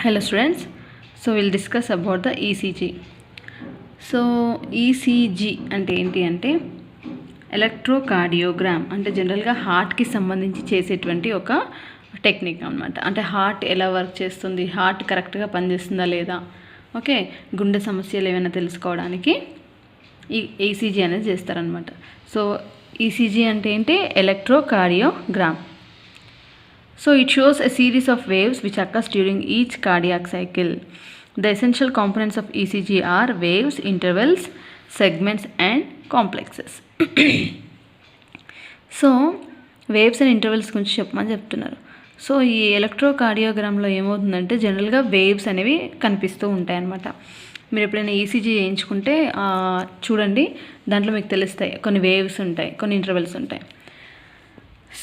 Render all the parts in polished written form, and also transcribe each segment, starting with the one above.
Hello students, so we'll discuss about the ECG. So ECG అంటే ఏంటి అంటే electrocardiogram అంటే జనరల్గా హార్ట్కి సంబంధించి చేసేటువంటి ఒక టెక్నిక్ అనమాట. అంటే హార్ట్ ఎలా వర్క్ చేస్తుంది, హార్ట్ కరెక్ట్గా పనిచేస్తుందా లేదా, ఓకే, గుండె సమస్యలు ఏమైనా తెలుసుకోవడానికి ఈ ఈసీజీ అనేది చేస్తారనమాట. సో ఈసీజీ అంటే ఏంటి, electrocardiogram. So it shows a series of waves which occurs during each cardiac cycle. The essential components of ECG are waves, intervals, segments and complexes. So waves and intervals గురించి చెప్పమని చెప్తున్నారు. So ఈ ఎలక్ట్రోకార్డియోగ్రామ్లో ఏమవుతుందంటే జనరల్గా waves అనేవి కనిపిస్తూ ఉంటాయి అన్నమాట. మీరు ఎప్పుడైనా ఈసీజీ చేయించుకుంటే చూడండి, దాంట్లో మీకు తెలుస్తాయి, కొన్ని వేవ్స్ ఉంటాయి, కొన్ని ఇంటర్వెల్స్ ఉంటాయి.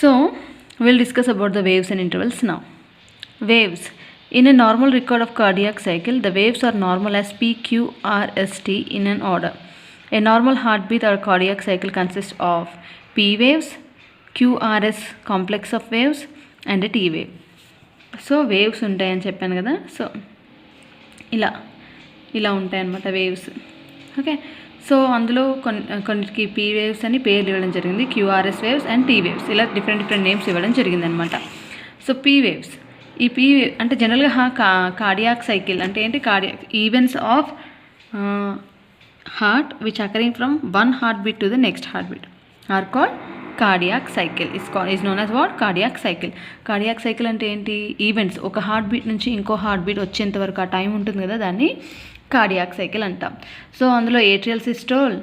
So we'll discuss about the waves and intervals now. Waves. In a normal record of cardiac cycle, the waves are normal as P, Q, R, S, T in an order. A normal heartbeat or cardiac cycle consists of P waves, Q, R, S complex of waves and a T wave. So waves ఉంటాయని చెప్పాను కదా. So ఇలా ఉంటాయన్నమాట waves. Okay, so అందులో కొన్నిటికి P waves అని పేర్లు ఇవ్వడం జరిగింది, QRS waves and T waves, ఇలా డిఫరెంట్ నేమ్స్ ఇవ్వడం జరిగింది అనమాట. సో పీ వేవ్స్, ఈ పీ వేవ్ అంటే జనరల్గా కార్డియాక్ సైకిల్ అంటే ఏంటి, cardiac events of heart which occurring from one heart beat to the next heart beat are called cardiac cycle. Is known as what, cardiac cycle. Cardiac cycle అంటే ఏంటి, events ఒక heart beat నుంచి ఇంకో heart beat వచ్చేంత వరకు ఆ time ఉంటుంది కదా, దాన్ని కార్డియాక్ సైకిల్ అంటాం. సో అందులో atrial systole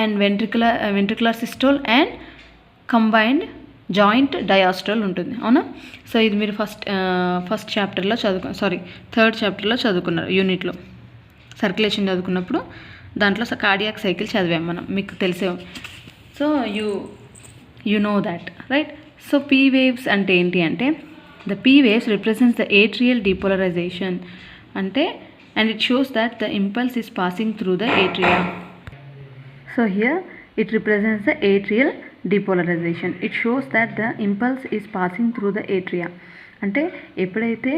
and ventricular systole and combined joint diastole ఉంటుంది, అవునా. సో ఇది మీరు ఫస్ట్ చాప్టర్లో థర్డ్ చాప్టర్లో చదువుకున్నారు, యూనిట్లో సర్క్యులేషన్ చదువుకున్నప్పుడు దాంట్లో కార్డియాక్ సైకిల్ చదివాం మనం, మీకు తెలిసే. So you know that, right. So P waves అంటే ఏంటి అంటే, the P waves represents the atrial depolarisation అంటే, and it shows that the impulse is passing through the atria. So here it represents the atrial depolarization. It shows that the impulse is passing through the atria. అంటే ఎప్పుడైతే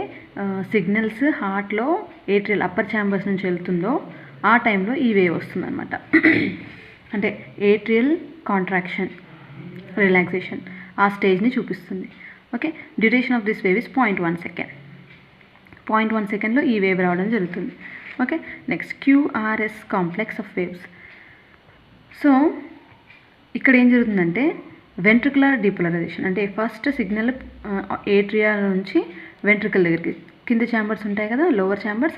signals హార్ట్లో atrial upper chambers నుంచి వెళ్తుందో ఆ టైంలో ఈ wave వస్తుందన్నమాట. అంటే ఏట్రియల్ కాంట్రాక్షన్, రిలాక్సేషన్ ఆ స్టేజ్ని చూపిస్తుంది. Okay, duration of this wave is 0.1 second. 0.1 సెకండ్లో ఈ వేవ్ రావడం జరుగుతుంది. Okay, next QRS complex of waves. So ఇక్కడ ఏం జరుగుతుందంటే వెంట్రికులర్ డీపోలరైజేషన్ అంటే ఫస్ట్ సిగ్నల్ ఏట్రియా నుంచి వెంట్రికల్ దగ్గరికి, కింద ఛాంబర్స్ ఉంటాయి కదా, లోవర్ ఛాంబర్స్,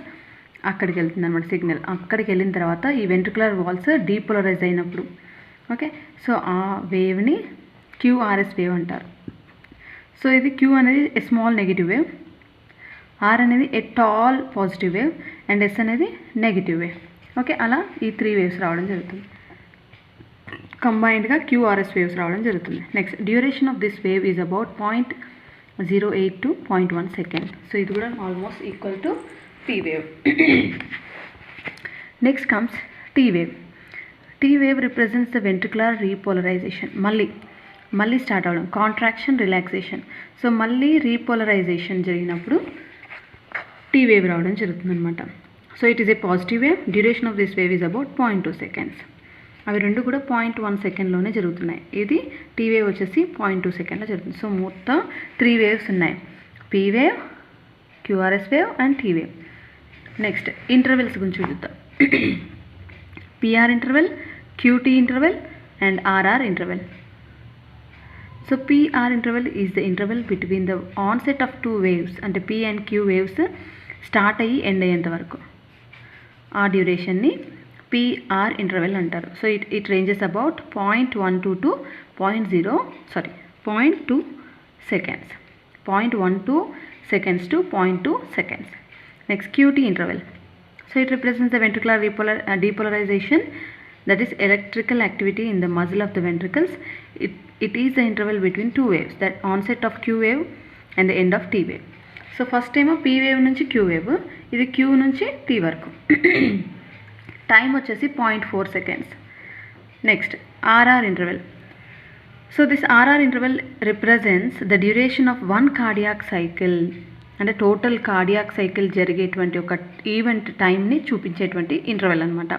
అక్కడికి వెళ్తుంది అనమాట సిగ్నల్. అక్కడికి వెళ్ళిన తర్వాత ఈ వెంట్రికులర్ వాల్స్ డీపోలరైజ్ అయినప్పుడు, ఓకే, సో ఆ వేవ్ని క్యూఆర్ఎస్ వేవ్ అంటారు. సో ఇది క్యూ అనేది a small negative wave, R అనేది a tall positive wave and S అనేది నెగిటివ్ వేవ్. ఓకే, అలా ఈ 3 వేవ్స్ రావడం జరుగుతుంది, కంబైన్డ్గా క్యూఆర్ఎస్ వేవ్స్ రావడం జరుగుతుంది. Next duration of this wave is about 0.08 to 0.1 second. So ఇది కూడా almost equal to P wave. Next comes T wave. T wave represents the ventricular repolarization. మళ్ళీ start అవ్వడం, కాంట్రాక్షన్, రిలాక్సేషన్. సో మళ్ళీ repolarization జరిగినప్పుడు T wave రావడం జరుగుతుంది అనమాట. So it is a positive wave. Duration of this wave is about 0.2 seconds. అవి రెండు కూడా 0.1 సెకండ్లోనే జరుగుతున్నాయి. ఇది టీ వేవ్ వచ్చేసి 0.2 సెకండ్లో జరుగుతుంది. సో మొత్తం 3 వేవ్స్ ఉన్నాయి, P wave, QRS wave and T wave. Next intervals గురించి చూద్దాం. PR interval, QT interval and RR interval. So PR interval is the interval between the onset of 2 waves, అంటే P and Q waves start అయ్యి end అయ్యేంత వరకు ఆ డ్యూరేషన్ని PR interval అంటారు. So it ranges about 0.12 to 0.2 seconds, 0.12 seconds to 0.2 seconds. Next QT interval. So it represents the ventricular depolarization, that is electrical activity in the muscle of the ventricles. It is the interval between 2 waves, that onset of Q wave and the end of T wave. So first time P wave నుంచి Q wave, ఇది Q నుంచి T వరకు. Time వచ్చేసి 0.4 seconds. Next RR interval. So this RR interval represents the duration of one cardiac cycle. అంటే total cardiac cycle జరిగేటువంటి ఒక event టైంని చూపించేటువంటి ఇంటర్వెల్ అనమాట.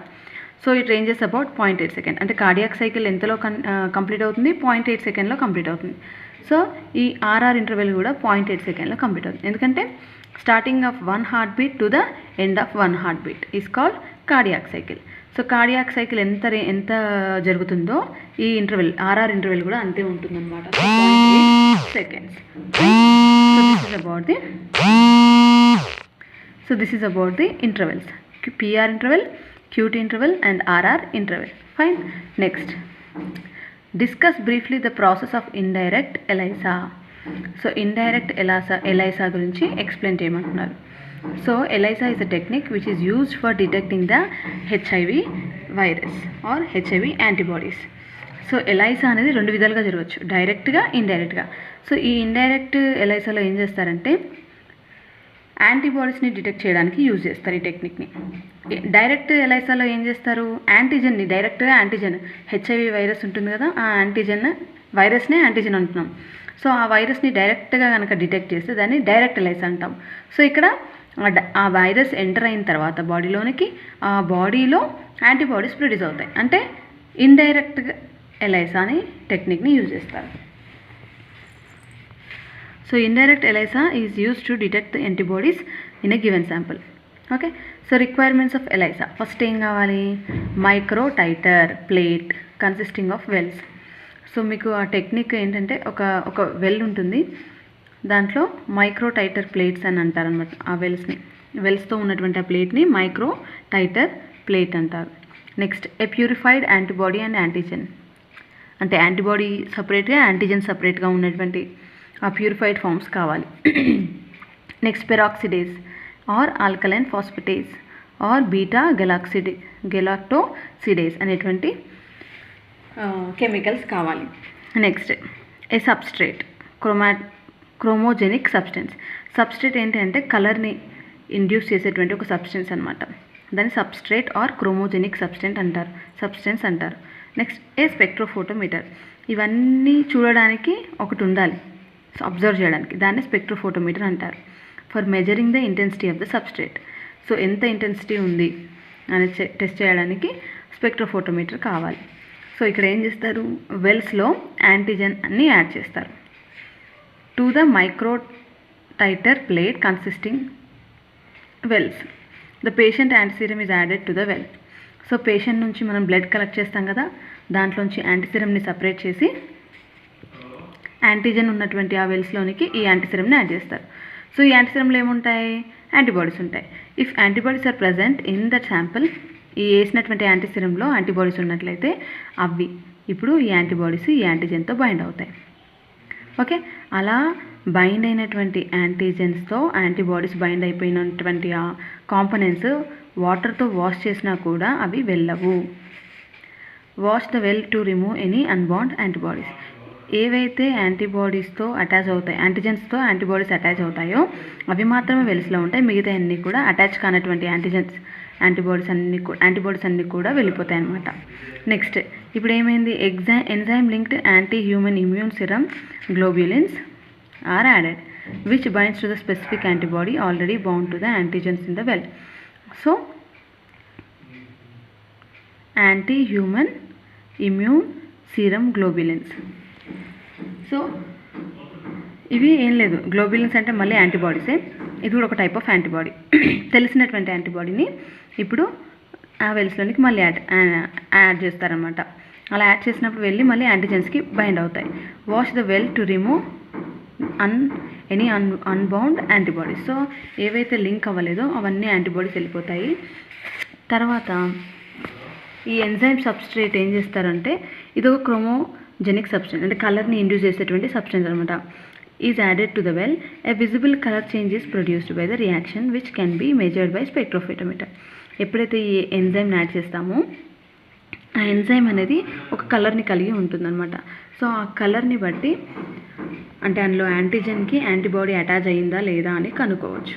So it ranges about 0.8 second. అంటే కార్డియాక్ సైకిల్ ఎంతలో కంప్లీట్ అవుతుంది? 0.8 సెకండ్లో కంప్లీట్ అవుతుంది. సో ఈ ఆర్ఆర్ ఇంటర్వెల్ కూడా 0.8 సెకండ్లో కంప్లీట్ అవుతుంది. ఎందుకంటే starting of 1 heart beat to the end of 1 heart beat is called cardiac cycle. So cardiac cycle ఎంత జరుగుతుందో ఈ ఇంటర్వెల్ ఆర్ఆర్ ఇంటర్వెల్ కూడా అంతే ఉంటుందన్నమాట. 0.8 seconds. So this is about the intervals. PR interval, QT interval and RR interval. Fine. Next, discuss briefly the process of indirect ELISA. So indirect ELISA గురించి explain చేయమంటున్నారు. So ELISA is a technique which is used for detecting the HIV virus or HIV antibodies. So ELISA అనేది రెండు విధాలుగా జరగవచ్చు, డైరెక్ట్గా, ఇండైరెక్ట్గా. So ఈ indirect ELISAలో ఏం చేస్తారంటే యాంటీబాడీస్ని డిటెక్ట్ చేయడానికి యూజ్ చేస్తారు ఈ టెక్నిక్ని. డైరెక్ట్ ELISAలో ఏం చేస్తారు? యాంటీజెన్ని డైరెక్ట్గా యాంటీజెన్ HIV వైరస్ ఉంటుంది కదా, ఆ వైరస్నే యాంటీజెన్ అంటున్నాం. సో ఆ వైరస్ని డైరెక్ట్గా కనుక డిటెక్ట్ చేస్తే దాన్ని డైరెక్ట్ ELISA అంటాం. సో ఇక్కడ ఆ వైరస్ ఎంటర్ అయిన తర్వాత బాడీలోనికి ఆ బాడీలో యాంటీబాడీస్ ప్రొడ్యూస్ అవుతాయి. అంటే ఇండైరెక్ట్గా ELISA అనే టెక్నిక్ని యూజ్ చేస్తారు. So indirect ELISA is used to detect the antibodies in a given sample. Okay. So requirements of ELISA, first ఏం కావాలి? Micro titer plate consisting of wells. So మీకు ఆ టెక్నిక్ ఏంటంటే ఒక వెల్ ఉంటుంది, దాంట్లో మైక్రో టైటర్ ప్లేట్స్ అని అంటారనమాట. ఆ వెల్స్తో ఉన్నటువంటి ఆ ప్లేట్ని మైక్రో టైటర్ ప్లేట్ అంటారు. Next, a purified antibody and antigen. అంటే యాంటీబాడీ సపరేట్గా, యాంటీజెన్ సపరేట్గా ఉన్నటువంటి ఆ ప్యూరిఫైడ్ ఫామ్స్ కావాలి. Next, peroxidase or alkaline phosphatase or beta galactosidase అనేటువంటి కెమికల్స్ కావాలి. Next, a substrate chromogenic substance. Substrate ఏంటంటే కలర్ని ఇండ్యూస్ చేసేటువంటి ఒక సబ్స్టెన్స్ అనమాట. దాన్ని సబ్స్ట్రేట్ ఆర్ క్రోమోజెనిక్ సబ్స్టెన్స్ అంటారు. Next, a spectrophotometer. ఇవన్నీ చూడడానికి ఒకటి ఉండాలి, అబ్జర్వ్ చేయడానికి, దాన్ని స్పెక్ట్రోఫోటోమీటర్ అంటారు. For measuring the intensity of the substrate. So ఎంత ఇంటెన్సిటీ ఉంది అని టెస్ట్ చేయడానికి స్పెక్ట్రోఫోటోమీటర్ కావాలి. సో ఇక్కడ ఏం చేస్తారు? వెల్స్లో యాంటీజెన్ అన్ని యాడ్ చేస్తారు. To the micro titer plate consisting wells, the patient antiserum is added to the well. So patient నుంచి మనం బ్లడ్ కలెక్ట్ చేస్తాం కదా, దాంట్లోంచి యాంటీసీరంని సపరేట్ చేసి యాంటీజెన్ ఉన్నటువంటి ఆ వెల్స్లోనికి ఈ యాంటీసీరంని యాడ్ చేస్తారు. సో ఈ యాంటీసీరంలో ఏముంటాయి? యాంటీబాడీస్ ఉంటాయి. If antibodies are present in that sample, ఈ వేసినటువంటి యాంటీసీరంలో యాంటీబాడీస్ ఉన్నట్లయితే అవి ఇప్పుడు ఈ యాంటీబాడీస్ ఈ యాంటీజెన్తో బైండ్ అవుతాయి. ఓకే. అలా బైండ్ అయినటువంటి యాంటీజెన్స్తో యాంటీబాడీస్ బైండ్ అయిపోయినటువంటి ఆ కాంపోనెంట్స్ వాటర్తో వాష్ చేసినా కూడా అవి వెళ్ళవు. Wash the well to remove any unbound antibodies. ఏవైతే యాంటీబాడీస్తో అటాచ్ అవుతాయి, యాంటీజెన్స్తో యాంటీబాడీస్ అటాచ్ అవుతాయో అవి మాత్రమే వెల్స్లో ఉంటాయి. మిగతా అన్నీ కూడా అటాచ్ కానటువంటి యాంటీబాడీస్ అన్నీ కూడా వెళ్ళిపోతాయి అన్నమాట. నెక్స్ట్, ఇప్పుడు ఏమైంది? Enzyme linked anti human immune serum globulins are added which binds to the specific antibody already bound to the antigens in the well. So anti human immune serum globulins. So ఇవి ఏం లేదు, గ్లోబ్యులిన్స్ అంటే మళ్ళీ యాంటీబాడీసే. ఇది కూడా ఒక టైప్ ఆఫ్ యాంటీబాడీ. తెలిసినటువంటి యాంటీబాడీని ఇప్పుడు ఆ వెల్స్లోనికి మళ్ళీ యాడ్ చేస్తారనమాట. అలా యాడ్ చేసినప్పుడు వెళ్ళి మళ్ళీ యాంటీజెన్స్కి బైండ్ అవుతాయి. Wash the well to remove any unbound antibodies. So ఏవైతే లింక్ అవ్వలేదో అవన్నీ యాంటీబాడీస్ వెళ్ళిపోతాయి. తర్వాత ఈ ఎంజైమ్ సబ్స్ట్రేట్ ఏం చేస్తారంటే ఇది ఒక క్రోమోజెనిక్ సబ్స్టెన్స్, అంటే కలర్ని ఇండ్యూస్ చేసేటువంటి సబ్స్టెన్స్ అనమాట. Is added to the well, A visible colour change is produced by the reaction which can be measured by spectrophotometer. ఎప్పుడైతే ఈ ఎంజైమ్ యాడ్ చేస్తామో ఆ ఎంజైమ్ అనేది ఒక కలర్ని కలిగి ఉంటుందన్నమాట. సో ఆ కలర్ని బట్టి అంటే అందులో యాంటీజెన్కి యాంటీబాడీ అటాచ్ అయ్యిందా లేదా అని కనుక్కోవచ్చు.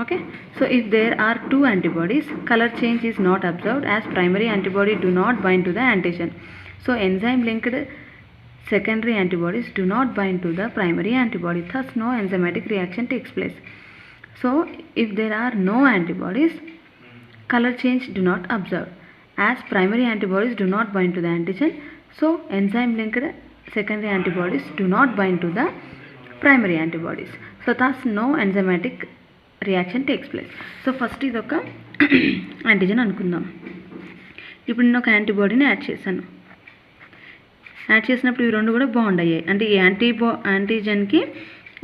Okay. So if there are 2 antibodies, colour change is not observed as primary antibody do not bind to the antigen. So enzyme linked secondary antibodies do not bind to the primary antibody, thus no enzymatic reaction takes place. So if there are no antibodies, color change do not observe, as primary antibodies do not bind to the antigen. So enzyme linked secondary antibodies do not bind to the primary antibodies. So thus no enzymatic reaction takes place. So first ఇది ఒక antigen అనుకుందాం. ఇప్పుడు నేను ఒక యాంటీబాడీని add చేశాను. Add చేసినప్పుడు ఇవి రెండు కూడా బాండ్ అయ్యాయి. అంటే ఈ యాంటీజెన్కి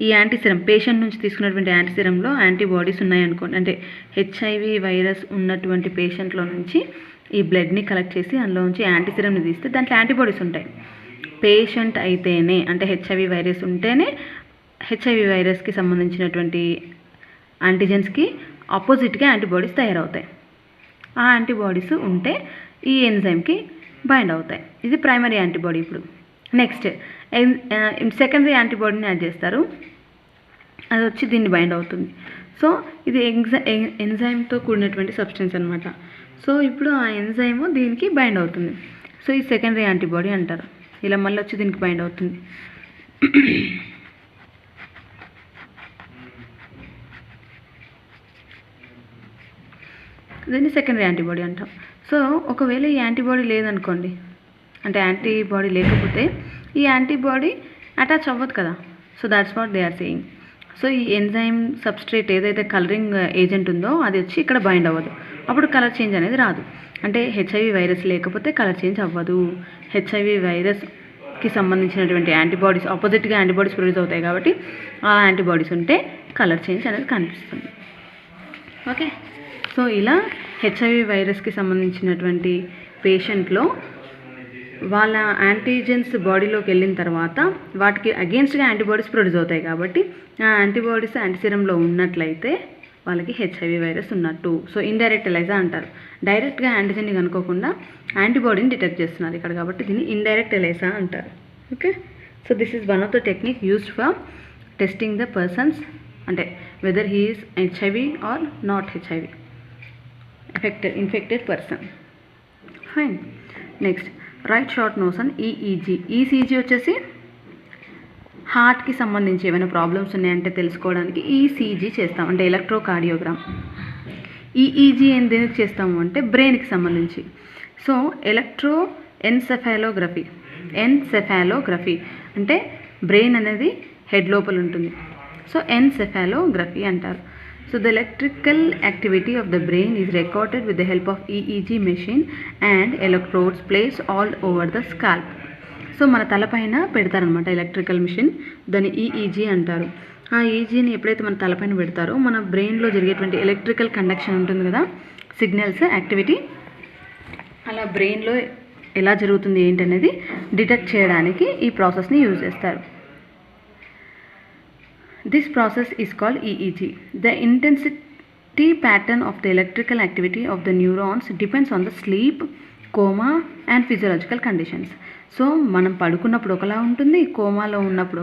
ఈ యాంటీసిరం పేషెంట్ నుంచి తీసుకున్నటువంటి యాంటీసిరంలో యాంటీబాడీస్ ఉన్నాయనుకోండి. అంటే హెచ్ఐవి వైరస్ ఉన్నటువంటి పేషెంట్లో నుంచి ఈ బ్లడ్ని కలెక్ట్ చేసి అందులో నుంచి యాంటీసిరంని తీస్తే దాంట్లో యాంటీబాడీస్ ఉంటాయి. పేషెంట్ అయితేనే, అంటే హెచ్ఐవి వైరస్ ఉంటేనే హెచ్ఐవి వైరస్కి సంబంధించినటువంటి యాంటీజెన్స్కి ఆపోజిట్గా యాంటీబాడీస్ తయారవుతాయి. ఆ యాంటీబాడీస్ ఉంటే ఈ ఎంజైమ్కి బైండ్ అవుతాయి. ఇది ప్రైమరీ యాంటీబాడీ. ఇప్పుడు నెక్స్ట్ సెకండరీ యాంటీబాడీని యాడ్ చేస్తారు, అది వచ్చి దీన్ని బైండ్ అవుతుంది. సో ఇది ఎంజైమ్తో కూడినటువంటి సబ్స్టెన్స్ అనమాట. సో ఇప్పుడు ఆ ఎంజైమ్ దీనికి బైండ్ అవుతుంది. సో ఈ సెకండరీ యాంటీబాడీ అంటారు. ఇలా మళ్ళీ వచ్చి దీనికి బైండ్ అవుతుంది. దీన్ని సెకండరీ యాంటీబాడీ అంటాం. సో ఒకవేళ ఈ యాంటీబాడీ లేదనుకోండి, అంటే యాంటీబాడీ లేకపోతే ఈ యాంటీబాడీ అటాచ్ అవ్వదు కదా. So that's what they are saying. So ఈ ఎంజైమ్ సబ్స్ట్రేట్ ఏదైతే కలరింగ్ ఏజెంట్ ఉందో అది వచ్చి ఇక్కడ బైండ్ అవ్వదు. అప్పుడు కలర్ చేంజ్ అనేది రాదు. అంటే హెచ్ఐవి వైరస్ లేకపోతే కలర్ చేంజ్ అవ్వదు. హెచ్ఐవి వైరస్కి సంబంధించినటువంటి యాంటీబాడీస్ ఆపోజిట్గా యాంటీబాడీస్ ప్రొడ్యూస్ అవుతాయి కాబట్టి ఆ యాంటీబాడీస్ ఉంటే కలర్ చేంజ్ అనేది కనిపిస్తుంది. ఓకే. సో ఇలా హెచ్ఐవి వైరస్కి సంబంధించినటువంటి పేషెంట్లో వాళ్ళ యాంటీజెన్స్ బాడీలోకి వెళ్ళిన తర్వాత వాటికి అగేన్స్ట్గా యాంటీబాడీస్ ప్రొడ్యూస్ అవుతాయి కాబట్టి ఆ యాంటీబాడీస్ యాంటీసిరంలో ఉన్నట్లయితే వాళ్ళకి హెచ్ఐవి వైరస్ ఉన్నట్టు. సో ఇండైరెక్ట్ ఎలైజా అంటారు. డైరెక్ట్గా యాంటీజెన్ని కనుక్కోకుండా యాంటీబాడీని డిటెక్ట్ చేస్తున్నారు ఇక్కడ కాబట్టి దీన్ని ఇండైరెక్ట్ ఎలైజా అంటారు. Okay. So this is one of the technique used for testing the persons, అంటే whether he is HIV or not HIV infected person. Fine. Next, right short notion EEG. ECG వచ్చేసి హార్ట్కి సంబంధించి ఏమైనా problems ఉన్నాయంటే తెలుసుకోవడానికి ECG చేస్తాం, అంటే electrocardiogram. EEG ఏం దేనికి చేస్తాము అంటే బ్రెయిన్కి సంబంధించి. సో ఎలక్ట్రో ఎన్సెఫాలోగ్రఫీ అంటే బ్రెయిన్ అనేది హెడ్ లోపల ఉంటుంది. సో ఎన్సెఫాలోగ్రఫీ అంటారు. So the electrical activity of the brain is recorded with the help of EEG machine and electrodes placed all over the scalp. So మన తలపైన పెడతారనమాట ఎలక్ట్రికల్ మిషన్, దాన్ని ఈఈజీ అంటారు. ఆ ఈజీని ఎప్పుడైతే మన తలపైన పెడతారో మన బ్రెయిన్లో జరిగేటువంటి ఎలక్ట్రికల్ కండక్షన్ ఉంటుంది కదా, సిగ్నల్స్ యాక్టివిటీ, అలా బ్రెయిన్లో ఎలా జరుగుతుంది ఏంటనేది డిటెక్ట్ చేయడానికి ఈ ప్రాసెస్ని యూజ్ చేస్తారు. This process is called EEG. The intensity pattern of the electrical activity of the neurons depends on the sleep, coma and physiological conditions. So మనం పడుకున్నప్పుడు ఒకలా ఉంటుంది, కోమాలో ఉన్నప్పుడు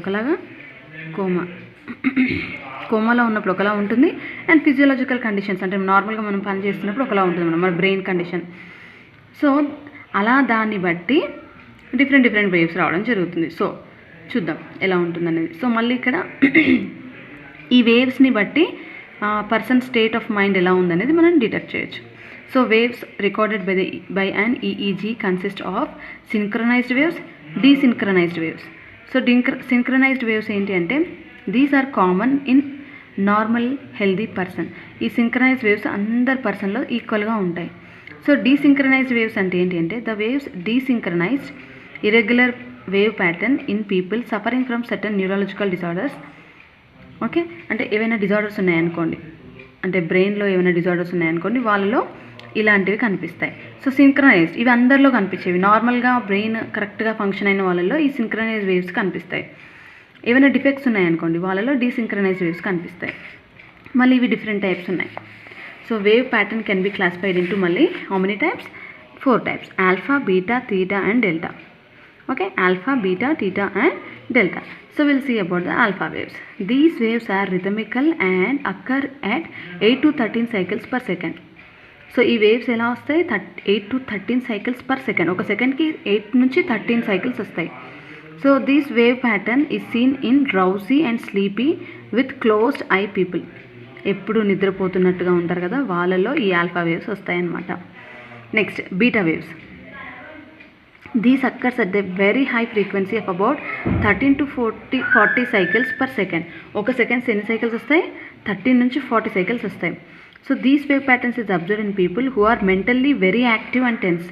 ఒకలా ఉంటుంది, అండ్ ఫిజియోలాజికల్ కండిషన్స్ అంటే నార్మల్గా మనం పని చేస్తున్నప్పుడు ఒకలా ఉంటుంది మన బ్రెయిన్ కండిషన్. సో అలా దాన్ని బట్టి డిఫరెంట్ వేవ్స్ రావడం జరుగుతుంది. సో చూద్దాం ఎలా ఉంటుందనేది. సో మళ్ళీ ఇక్కడ ఈ వేవ్స్ని బట్టి పర్సన్ స్టేట్ ఆఫ్ మైండ్ ఎలా ఉందనేది మనం డిటెక్ట్ చేయొచ్చు. So waves recorded by an EEG consist of synchronized waves, desynchronized waves. So synchronized waves ఏంటి అంటే these are common in normal healthy person. ఈ సింక్రనైజ్డ్ వేవ్స్ అందరి పర్సన్లో ఈక్వల్గా ఉంటాయి. సో డీసింక్రనైజ్డ్ వేవ్స్ అంటే ఏంటి అంటే the waves desynchronized irregular wave pattern in people suffering from certain neurological disorders. Okay. అంటే ఏవైనా డిజార్డర్స్ ఉన్నాయనుకోండి, అంటే బ్రెయిన్లో ఏమైనా డిజార్డర్స్ ఉన్నాయనుకోండి, వాళ్ళలో ఇలాంటివి కనిపిస్తాయి. సో సింక్రనైజ్డ్ ఇవి అందరిలో కనిపించేవి. నార్మల్గా బ్రెయిన్ కరెక్ట్గా ఫంక్షన్ అయిన వాళ్ళలో ఈ సింక్రనైజ్డ్ వేవ్స్ కనిపిస్తాయి. ఏమైనా డిఫెక్ట్స్ ఉన్నాయనుకోండి వాళ్ళలో డీసింక్రనైజ్డ్ వేవ్స్ కనిపిస్తాయి. మళ్ళీ ఇవి డిఫరెంట్ టైప్స్ ఉన్నాయి. So wave pattern can be classified into మళ్ళీ how many types? 4 types: alpha, beta, theta and delta. Okay, alpha, beta, theta and delta. So we'll see about the alpha waves. These waves are rhythmical and occur at 8 to 13 cycles per second. So ఈ waves ఎలా వస్తాయి? 8 to 13 cycles per second. ఒక సెకండ్కి 8 నుంచి 13 cycles వస్తాయి. So this wave pattern is seen in drowsy and sleepy with closed eye people. ఎప్పుడు నిద్రపోతున్నట్టుగా ఉంటారు కదా, వాళ్ళలో ఈ ఆల్ఫా వేవ్స్ వస్తాయన్నమాట. Next beta waves. These occurs at a very high frequency of about 13 to 40 cycles per second. ఒక seconds ఎన్ని cycles వస్తాయి? 13 నుంచి 40 సైకిల్స్ వస్తాయి. So these wave patterns is observe in people who are mentally very active and tense.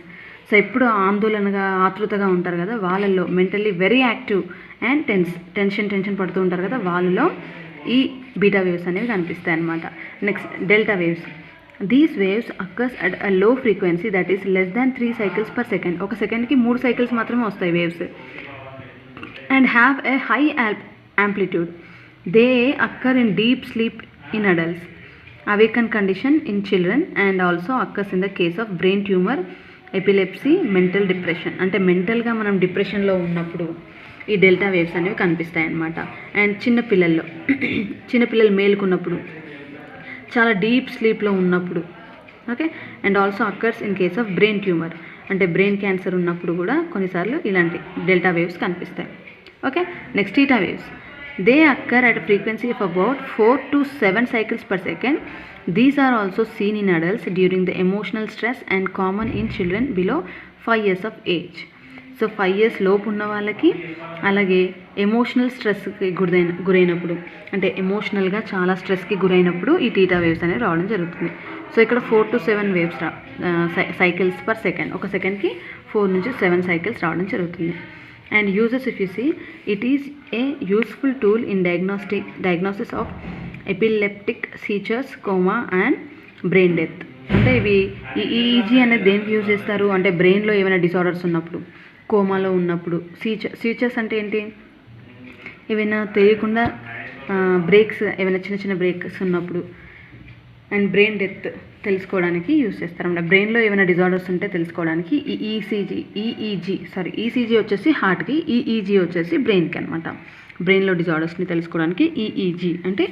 So ఎప్పుడు ఆందోళనగా ఆతృతగా ఉంటారు కదా, వాళ్ళల్లో mentally very active and tension పడుతూ ఉంటారు కదా, వాళ్ళలో ఈ బీటా వేవ్స్ అనేవి కనిపిస్తాయి అన్నమాట. Next delta waves. These waves occurs at a low frequency that is less than 3 cycles per second. ఒక సెకండ్కి 3 సైకిల్స్ మాత్రమే వస్తాయి waves. And have a high amplitude. They occur in deep sleep in adults, awakened condition in children, and also occurs in the case of brain tumor, epilepsy, mental depression. అంటే మెంటల్గా మనం డిప్రెషన్లో ఉన్నప్పుడు ఈ డెల్టా వేవ్స్ అనేవి కనిపిస్తాయి అన్నమాట. And చిన్నపిల్లలు మేలుకున్నప్పుడు, చాలా డీప్ స్లీప్లో ఉన్నప్పుడు, okay. And also occurs in case of brain tumour, అంటే బ్రెయిన్ క్యాన్సర్ ఉన్నప్పుడు కూడా కొన్నిసార్లు ఇలాంటి డెల్టా వేవ్స్ కనిపిస్తాయి, okay. Next theta waves. They occur at frequency of about 4 to 7 cycles per second. These are also seen in adults during the emotional stress and common in children below 5 years of age. So 5 years లోపు ఉన్న వాళ్ళకి, అలాగే emotional స్ట్రెస్కి గురైనప్పుడు, అంటే ఎమోషనల్గా చాలా స్ట్రెస్కి గురైనప్పుడు ఈ టీటా వేవ్స్ అనేవి రావడం జరుగుతుంది. సో ఇక్కడ 4 to 7 waves cycles per second, ఒక సెకండ్కి 4 నుంచి 7 సైకిల్స్ రావడం జరుగుతుంది. And uses if you see, it is a useful tool in diagnosis of epileptic seizures, coma and brain death. అంటే ఇవి ఈఈజీ అనేది దేనికి యూజ్ చేస్తారు అంటే బ్రెయిన్లో ఏమైనా డిసార్డర్స్ ఉన్నప్పుడు, కోమాలో ఉన్నప్పుడు. సీచర్స్ అంటే ఏంటి? ఏమైనా తెలియకుండా బ్రేక్స్, ఏమైనా చిన్న బ్రేక్స్ ఉన్నప్పుడు. అండ్ బ్రెయిన్ డెత్ తెలుసుకోవడానికి యూజ్ చేస్తారన్నమాట. బ్రెయిన్లో ఏమైనా డిజార్డర్స్ ఉంటే తెలుసుకోవడానికి ఈసీజీ వచ్చేసి హార్ట్కి, ఈఈజీ వచ్చేసి బ్రెయిన్కి అనమాట. బ్రెయిన్లో డిజార్డర్స్ని తెలుసుకోవడానికి ఈఈజీ అంటే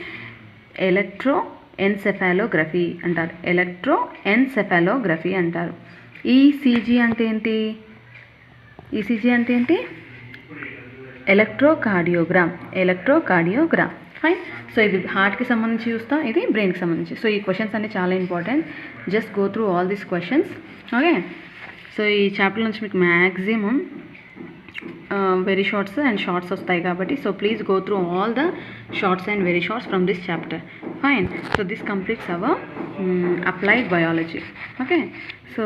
ఎలక్ట్రోఎన్సెఫాలోగ్రఫీ అంటారు. ఈసీజీ అంటే ఏంటి? ఎలక్ట్రోకార్డియోగ్రామ్. ఫైన్. సో ఇది హార్ట్కి సంబంధించి చూస్తాం, ఇది బ్రెయిన్కి సంబంధించి. సో ఈ క్వశ్చన్స్ అన్ని చాలా important. Just go through all these questions, okay. So ఈ చాప్టర్ నుంచి మీకు maximum very shorts and shorts వస్తాయి కాబట్టి, so please go through all the shorts and very shorts from this chapter. Fine. So this completes our applied biology, okay. So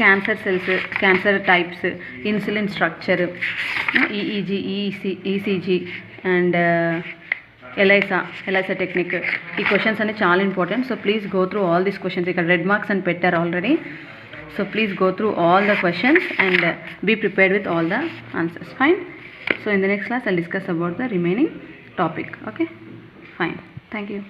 cancer cells, cancer types, insulin structure, EEG, ECG and ELISA technique. ఈ questions అన్ని చాలా important. So please go through all these questions. ఇక్కడ red marks అని పెట్టారు already. So please go through all the questions and be prepared with all the answers. Fine. So in the next class I'll discuss about the remaining topic. Okay. Fine. Thank you.